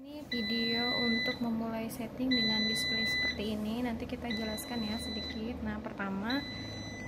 Ini video untuk memulai setting dengan display seperti ini. Nanti kita jelaskan ya sedikit. Nah, pertama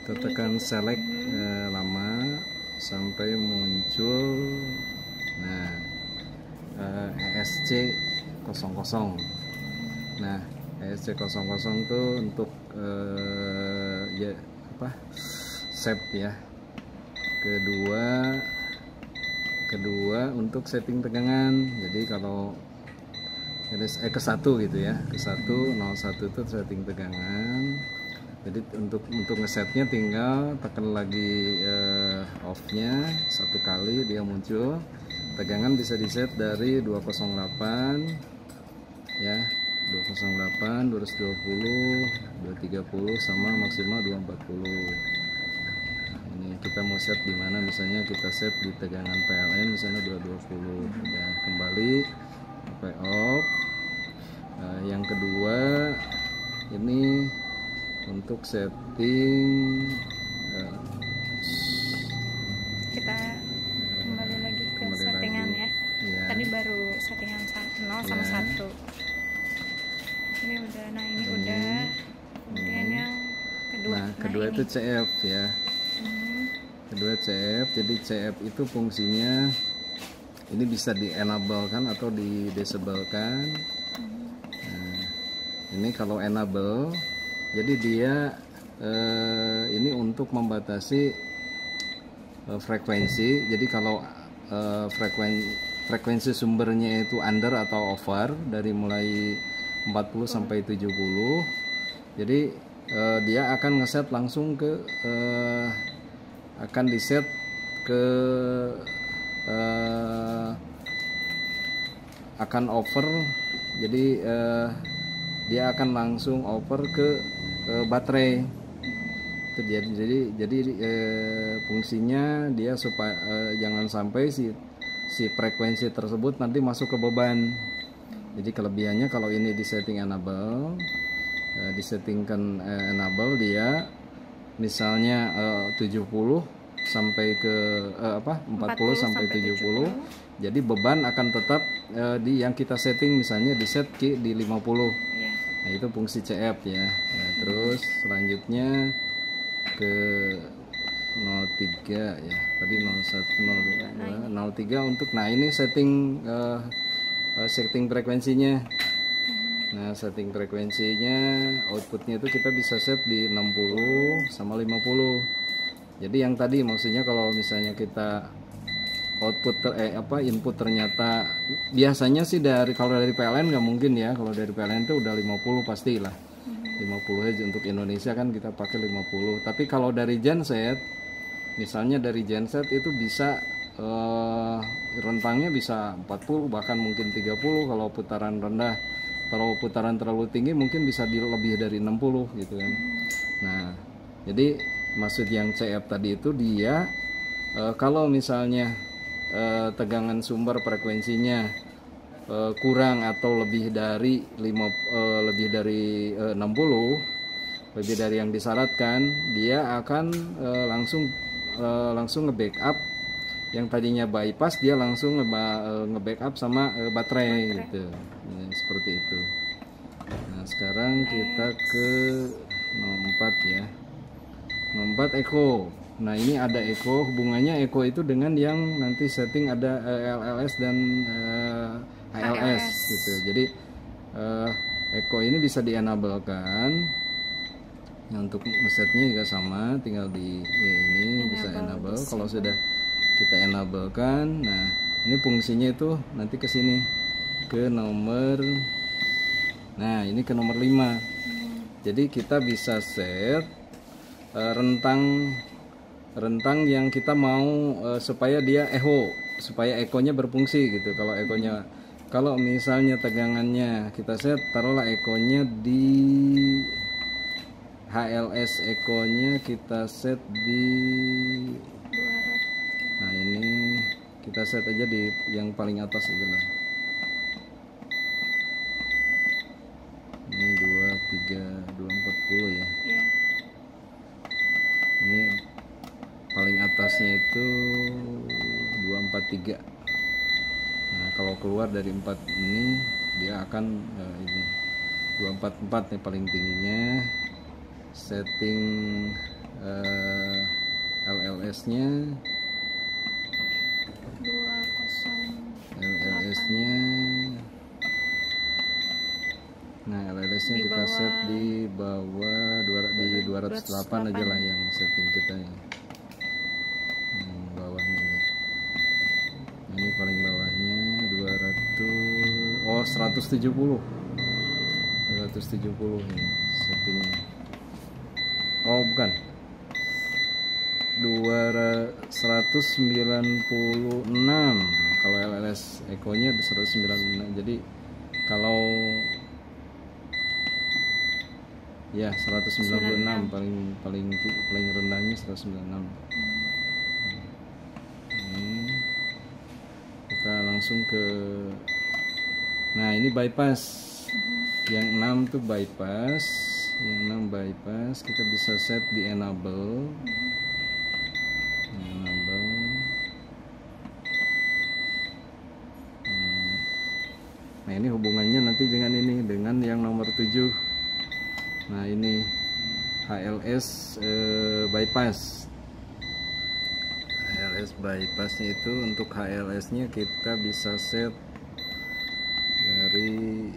kita tekan select lama sampai muncul ESC 00. Nah, ESC 00 itu untuk save ya. Kedua untuk setting tegangan. Jadi kalau ke 1 gitu ya, ke 101 itu setting tegangan. Jadi untuk ngesetnya tinggal tekan lagi off nya satu kali, dia muncul. Tegangan bisa diset dari 208 ya, 208, 220, 230 sama maksimal 240. Ini kita mau set di mana, misalnya kita set di tegangan PLN misalnya 220 ya. Kembali sampai off. Yang kedua ini untuk setting kita kembali lagi ke settingan ya. Tadi baru settingan 0 sama 1. Ini udah, nah ini udah. Kemudian yang kedua. Nah, kedua itu CF ya. Kedua CF. Jadi CF itu fungsinya ini bisa di enable kan atau di disable kan. Nah, ini kalau enable, jadi dia ini untuk membatasi frekuensi. Jadi kalau frekuensi sumbernya itu under atau over dari mulai 40 sampai 70, jadi dia akan ngeset langsung ke akan diset ke akan over. Jadi dia akan langsung over ke baterai. Itu dia. Jadi fungsinya dia supaya jangan sampai si frekuensi tersebut nanti masuk ke beban. Jadi kelebihannya kalau ini disetting enable, disettingkan enable, dia misalnya 70 sampai ke 40 sampai 70. Jadi beban akan tetap di yang kita setting, misalnya di set di 50. Nah, itu fungsi CF ya. Nah, terus selanjutnya ke 03 ya. Tadi 01, 02, 03 untuk, nah ini setting setting frekuensinya. Nah, setting frekuensinya, outputnya itu kita bisa set di 60 sama 50. Jadi yang tadi maksudnya kalau misalnya kita output input ternyata biasanya sih kalau dari PLN nggak mungkin ya. Kalau dari PLN itu udah 50 pastilah. 50 aja untuk Indonesia kan kita pakai 50. Tapi kalau dari genset, misalnya dari genset itu bisa rentangnya bisa 40 bahkan mungkin 30 kalau putaran rendah. Kalau putaran terlalu tinggi mungkin bisa lebih dari 60 gitu kan. Nah, jadi maksud yang CF tadi itu dia kalau misalnya tegangan sumber frekuensinya kurang atau lebih dari 60, lebih dari yang disyaratkan, dia akan langsung nge-backup yang tadinya bypass, dia langsung nge-backup sama baterai gitu. Ya, seperti itu. Nah, sekarang kita ke 04 ya. 04 echo. Nah, ini ada echo, hubungannya echo itu dengan yang nanti setting ada LLS dan HLS gitu. Jadi echo ini bisa di-enablekan. Nah, untuk ngesetnya juga sama, tinggal di ini bisa enable. Kalau sudah kita enablekan, nah ini fungsinya itu nanti ke sini ke nomor, nah ini ke nomor 5. Jadi kita bisa set rentang yang kita mau supaya dia supaya ekonya berfungsi gitu. Kalau misalnya tegangannya kita set, taruhlah ekonya di HLS, ekonya kita set di 200. Nah, ini kita set aja di yang paling atas aja lah. Ini 240 ya. Ini paling atasnya itu 243. Nah, kalau keluar dari 4 ini dia akan ini 244 nih paling tingginya. Setting LLS nya nah LLS nya kita set di bawah 208 aja lah yang setting kita ya. Bawahnya nih. Ini paling bawahnya 170 ini settingnya. Oh bukan, 196 kalau LLS Eco nya 196. Jadi kalau ya 196 paling rendahnya 196. Kita langsung ke, nah ini bypass. Yang 6 tuh bypass, yang 6 bypass kita bisa set di enable. Nah ini hubungannya nanti dengan ini, dengan yang nomor 7. Nah ini HLS bypass. HLS bypassnya itu, untuk HLS nya kita bisa set dari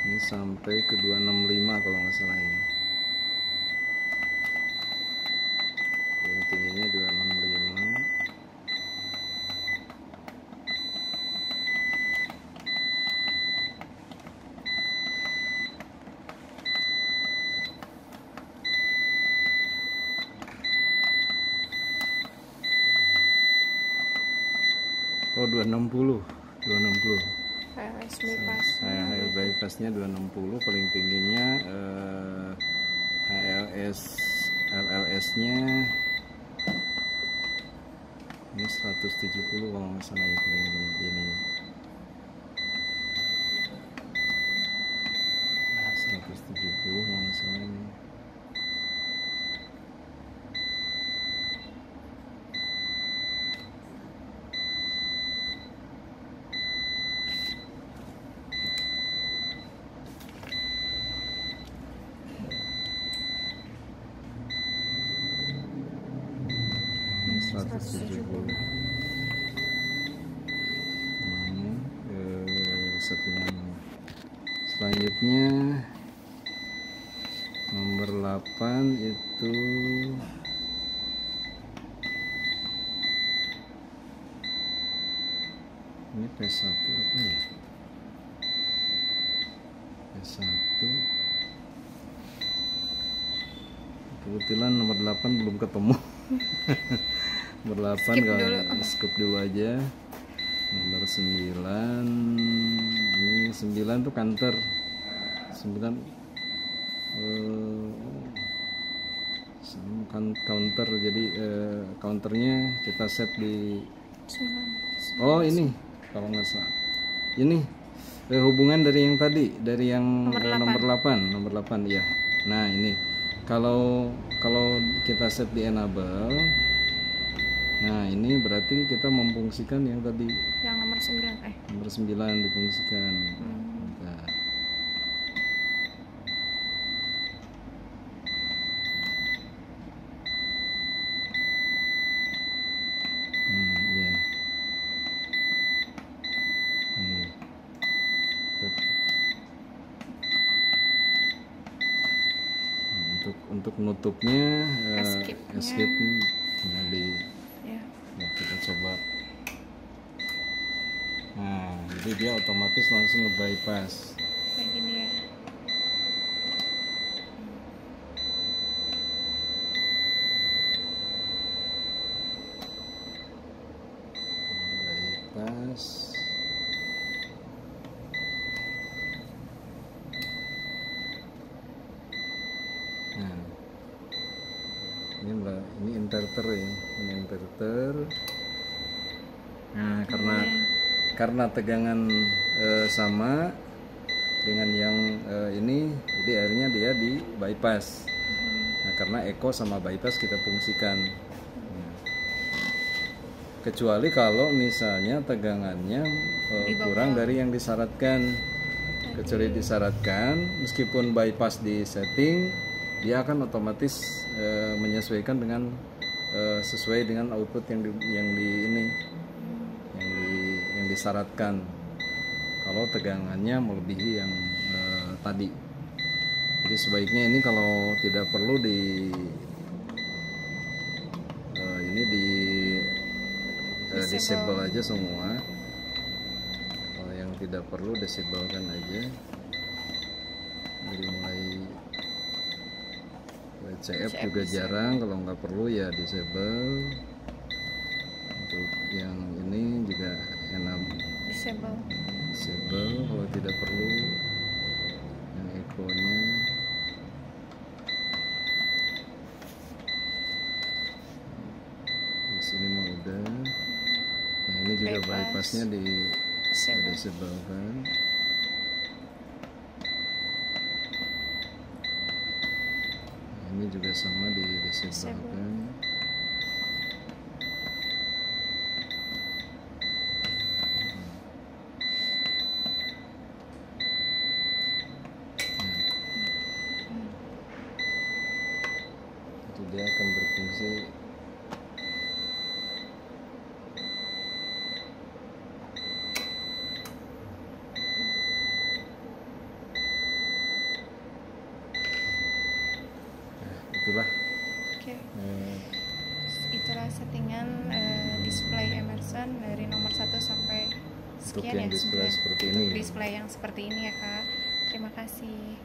ini sampai ke 265 kalau nggak salah ini. Yang tingginya 265. Oh 260. HLS bypassnya 260, paling tingginya. LLS nya ini 170 kalau nggak salah ya, paling ini 170 kalau nggak salah ini. Selanjutnya nomor 8 itu ini P1 apa ya? P1 kebetulan nomor 8 belum ketemu. Nomor 8 kalau skip dulu aja. Nomor 9 ini 9 tuh counter 9 counter, jadi counternya kita set di ini kalau nggak salah ini hubungan dari yang tadi, dari yang nomor 8 ya. Nah ini kalau kita set di enable, nah ini berarti kita memfungsikan yang tadi, yang nomor 9 nomor 9 difungsikan. Bentar. Ya. Untuk nutupnya escape di ya, kita coba. Nah jadi dia otomatis langsung nge-bypass kayak gini ya. Bypass. Nah ini inverter ya, ini inverter. Nah karena tegangan sama dengan yang ini, jadi akhirnya dia di bypass. Nah karena eco sama bypass kita fungsikan. kecuali kalau misalnya tegangannya kurang dari yang disyaratkan. Kecuali disyaratkan, meskipun bypass di setting, dia akan otomatis menyesuaikan dengan sesuai dengan output yang disyaratkan. Kalau tegangannya melebihi yang tadi, jadi sebaiknya ini kalau tidak perlu disable aja semua. Tidak perlu disablekan aja. Jadi mulai CF juga jarang, kalau nggak perlu ya disable. Untuk yang ini juga enak disable kalau tidak perlu. Yang echo-nya di sini mah udah. Nah ini juga bypassnya disable kan. Ini juga sama di disable kan. Itu dia akan berfungsi. Itulah. Itulah settingan display Emerson dari nomor 1 sampai sekian untuk yang display seperti ini. Display yang seperti ini ya Kak. Terima kasih.